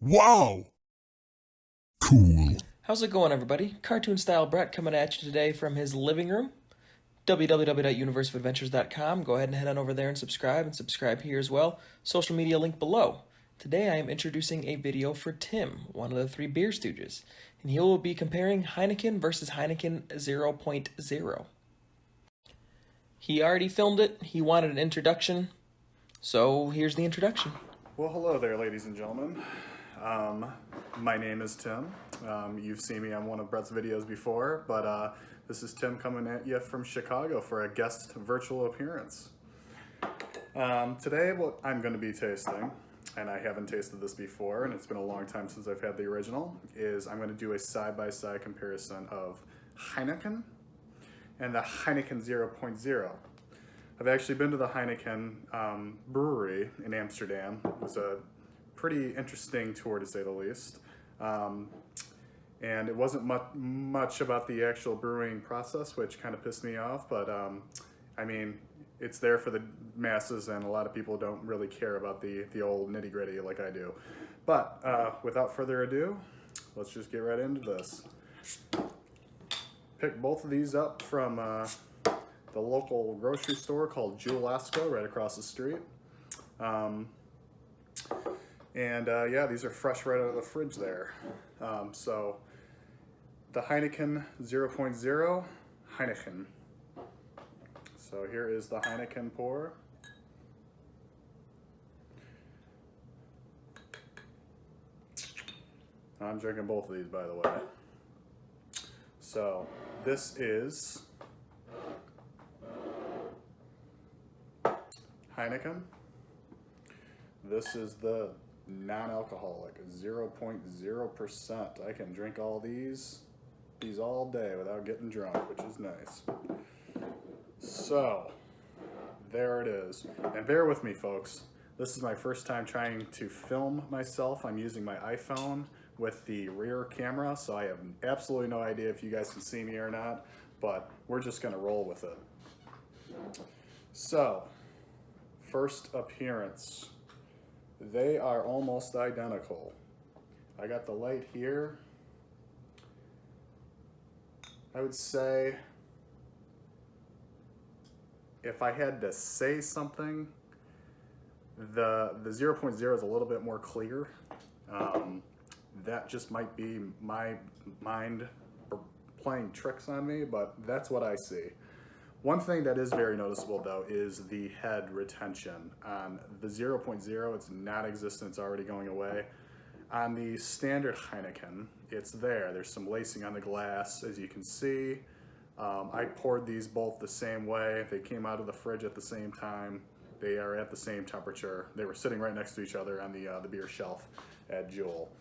Wow! Cool. How's it going, everybody? Cartoon Style Brett coming at you today from his living room. www.universeofadventures.com. Go ahead and head on over there and subscribe here as well. Social media link below. Today I am introducing a video for Tim, one of the three beer stooges, and he will be comparing Heineken versus Heineken 0.0. He already filmed it, he wanted an introduction, so here's the introduction. Well, hello there, ladies and gentlemen. My name is Tim. You've seen me on one of Brett's videos before, but this is Tim coming at you from Chicago for a guest virtual appearance. Today, what I'm going to be tasting, and I haven't tasted this before, and it's been a long time since I've had the original, is I'm going to do a side-by-side comparison of Heineken and the Heineken 0.0. I've actually been to the Heineken brewery in Amsterdam. It was a pretty interesting tour, to say the least. And it wasn't much about the actual brewing process, which kind of pissed me off, but I mean, it's there for the masses, and a lot of people don't really care about the old nitty-gritty like I do. But without further ado, let's just get right into this. Picked both of these up from the local grocery store called Julasco right across the street. Yeah, these are fresh right out of the fridge there. So the Heineken 0.0 Heineken. So here is the Heineken pour. I'm drinking both of these, by the way. So this is Heineken. This is the non-alcoholic, 0.0%. I can drink all these all day without getting drunk, which is nice. So, there it is. And bear with me, folks. This is my first time trying to film myself. I'm using my iPhone with the rear camera, so I have absolutely no idea if you guys can see me or not, but we're just gonna roll with it. So, first appearance. They are almost identical. I got the light here. I would say, if I had to say something, the 0.0 is a little bit more clear. That just might be my mind playing tricks on me, but that's what I see. One thing that is very noticeable, though, is the head retention. On the 0.0, it's non-existent, it's already going away. On the standard Heineken, it's there. There's some lacing on the glass, as you can see. I poured these both the same way. They came out of the fridge at the same time. They are at the same temperature. They were sitting right next to each other on the beer shelf at Jewel.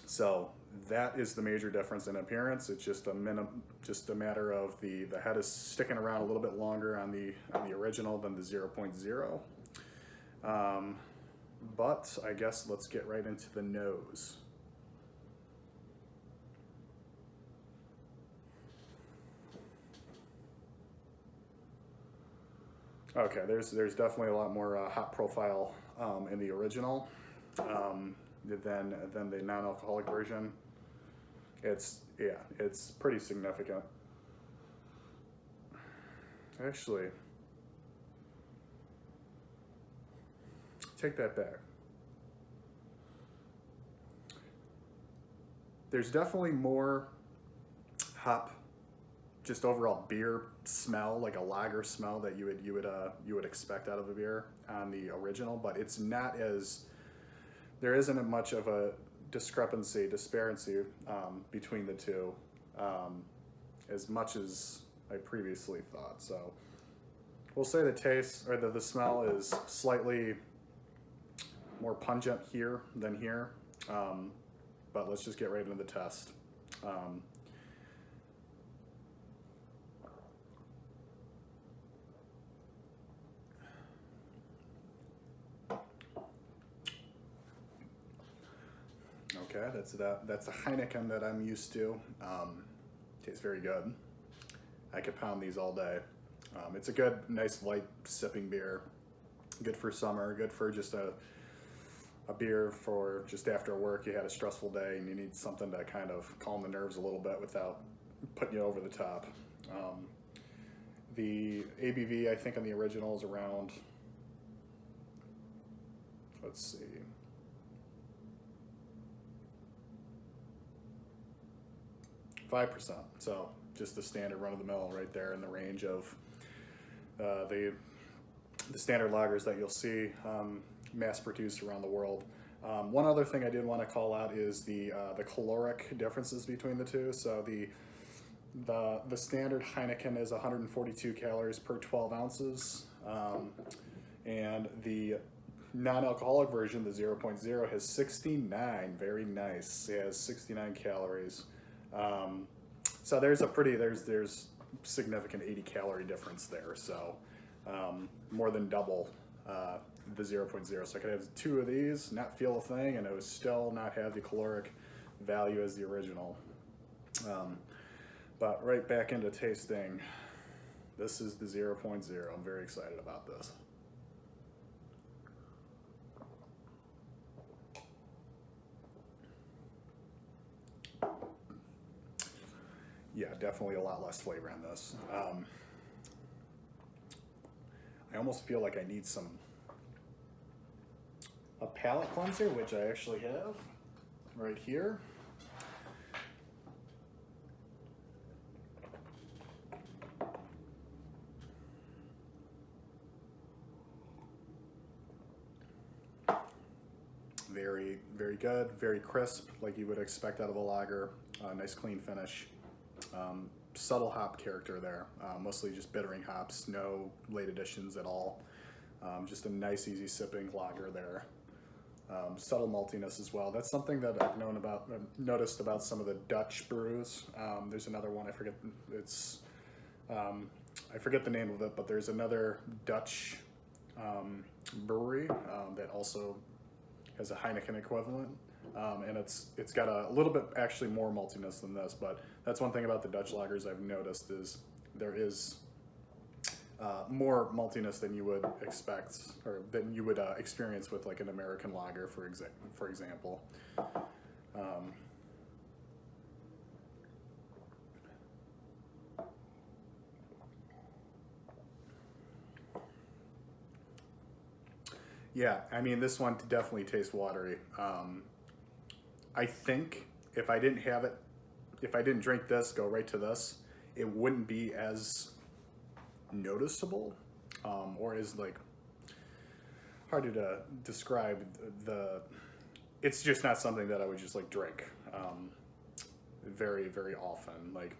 So that is the major difference in appearance. It's just a matter of the head is sticking around a little bit longer on the original than the 0.0. But I guess let's get right into the nose. Okay, there's definitely a lot more hop profile in the original than the non-alcoholic version. It's pretty significant. Actually, take that back. There's definitely more hop, just overall beer smell, like a lager smell that you would expect out of a beer on the original, but it's not as, there isn't much of a disparity between the two as much as I previously thought. So we'll say the taste, or the smell is slightly more pungent here than here, but let's just get right into the test. Okay, that's the Heineken that I'm used to. Tastes very good. I could pound these all day. It's a good, nice, light sipping beer. Good for summer, good for just a a beer for just after work, you had a stressful day and you need something to kind of calm the nerves a little bit without putting you over the top. The ABV, I think, on the original is around, let's see, %5. So just the standard run-of-the-mill right there in the range of the standard lagers that you'll see mass-produced around the world. One other thing I did want to call out is the caloric differences between the two. So the standard Heineken is 142 calories per 12 ounces, and the non-alcoholic version, the 0.0, has 69. Very nice. It has 69 calories. So there's significant 80 calorie difference there. So more than double the 0.0. So I could have 2 of these, not feel a thing, and it would still not have the caloric value as the original. But right back into tasting, this is the 0.0. I'm very excited about this. Yeah, definitely a lot less flavor on this. I almost feel like I need a palate cleanser, which I actually have right here. Very, very good, very crisp, like you would expect out of a lager. Nice clean finish. Subtle hop character there, mostly just bittering hops, no late additions at all. Just a nice, easy sipping lager there. Subtle maltiness as well. That's something that I've noticed about some of the Dutch brews. There's another one, I forget the name of it, but there's another Dutch brewery that also has a Heineken equivalent. And it's got a little bit actually more maltiness than this, but that's one thing about the Dutch lagers I've noticed is there is more maltiness than you would expect, or than you would experience with like an American lager, for example. Yeah, I mean, this one definitely tastes watery. I think if I didn't drink this, go right to this, it wouldn't be as noticeable, or as like harder to describe. It's just not something that I would just like drink very, very often. Like,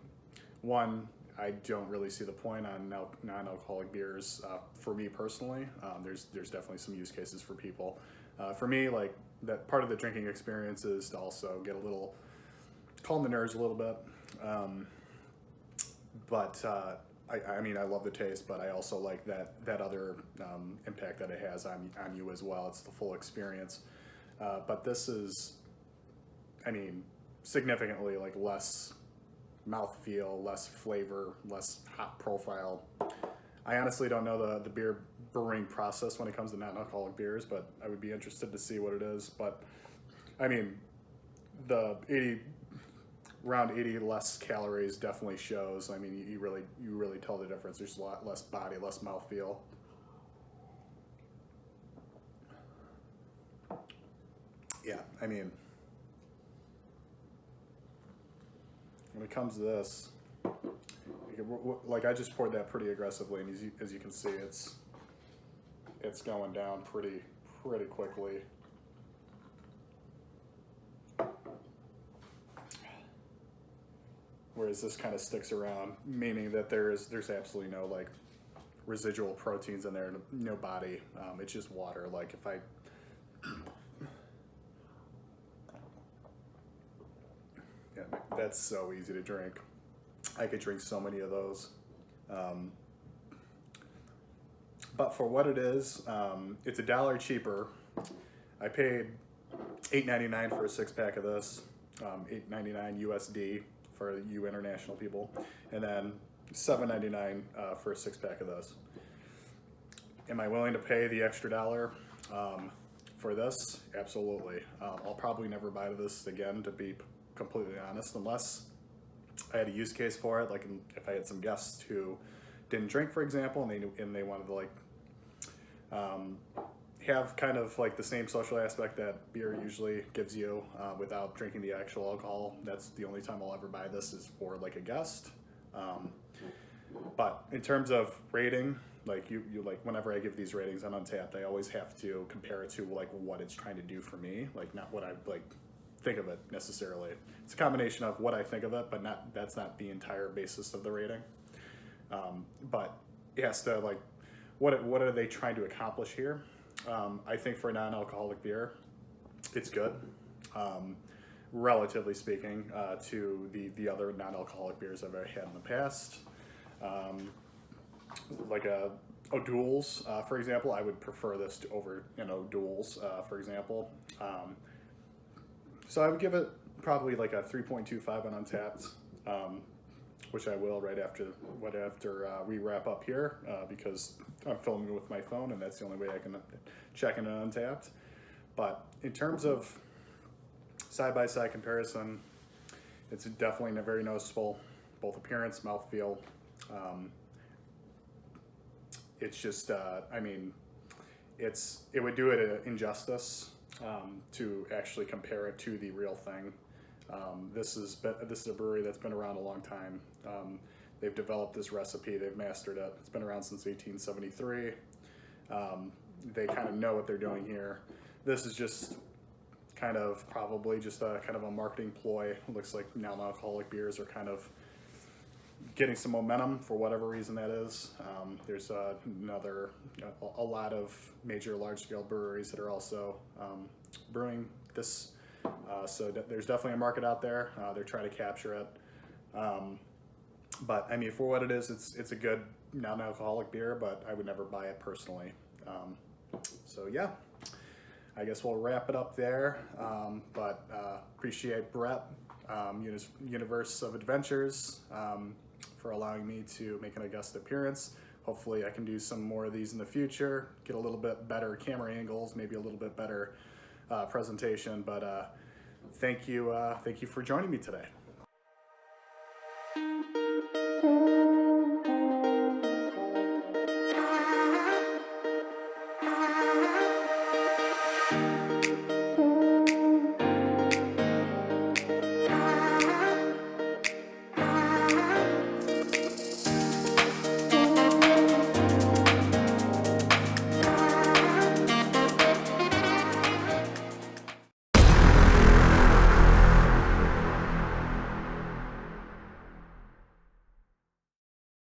one, I don't really see the point on non-alcoholic beers for me personally. There's definitely some use cases for people. For me, like, that part of the drinking experience is to also get calm the nerves a little bit. I mean, I love the taste, but I also like that other impact that it has on you as well. It's the full experience. But this is, I mean, significantly like less mouthfeel, less flavor, less hop profile. I honestly don't know the beer brewing process when it comes to non-alcoholic beers, but I would be interested to see what it is. But I mean, the around 80 less calories definitely shows. I mean, you really tell the difference. There's a lot less body, less mouthfeel. Yeah, I mean, when it comes to this, like, I just poured that pretty aggressively, and as you can see, it's going down pretty quickly. Whereas this kind of sticks around, meaning that there's absolutely no like residual proteins in there, no body. It's just water. Like, if I yeah, that's so easy to drink. I could drink so many of those. But for what it is, it's $1 cheaper. I paid $8.99 for a 6-pack of this, $8.99 USD for you international people, and then $7.99 for a 6-pack of this. Am I willing to pay the extra $1 for this, absolutely. I'll probably never buy this again, to be completely honest, unless I had a use case for it. Like if I had some guests who didn't drink, for example, and they wanted to like have kind of like the same social aspect that beer usually gives you without drinking the actual alcohol. That's the only time I'll ever buy this, is for like a guest. But in terms of rating, like you like whenever I give these ratings on Untappd, I always have to compare it to like what it's trying to do for me, like not what I like think of it necessarily. It's a combination of what I think of it, but that's not the entire basis of the rating. But it has to like, what are they trying to accomplish here? I think for a non-alcoholic beer, it's good, relatively speaking, to the other non-alcoholic beers I've ever had in the past. Like O'Doul's, for example, I would prefer this over an O'Doul's, for example. So I would give it probably like a 3.25 on Untappd, which I will right after we wrap up here, because I'm filming with my phone and that's the only way I can check in on Untappd. But in terms of side-by-side comparison, it's definitely very noticeable, both appearance, mouthfeel. It's just, I mean, it would do it an injustice to actually compare it to the real thing. This is a brewery that's been around a long time. They've developed this recipe, they've mastered it. It's been around since 1873. They kind of know what they're doing here. This is just kind of probably just a kind of a marketing ploy. It looks like non-alcoholic beers are kind of getting some momentum for whatever reason that is. There's a lot of major large-scale breweries that are also brewing this. So there's definitely a market out there. They're trying to capture it. But I mean, for what it is, it's a good non-alcoholic beer, but I would never buy it personally. So yeah, I guess we'll wrap it up there. But appreciate Brett, Universe of Adventures, for allowing me to make a guest appearance. Hopefully I can do some more of these in the future, get a little bit better camera angles, maybe a little bit better presentation. But thank you for joining me today.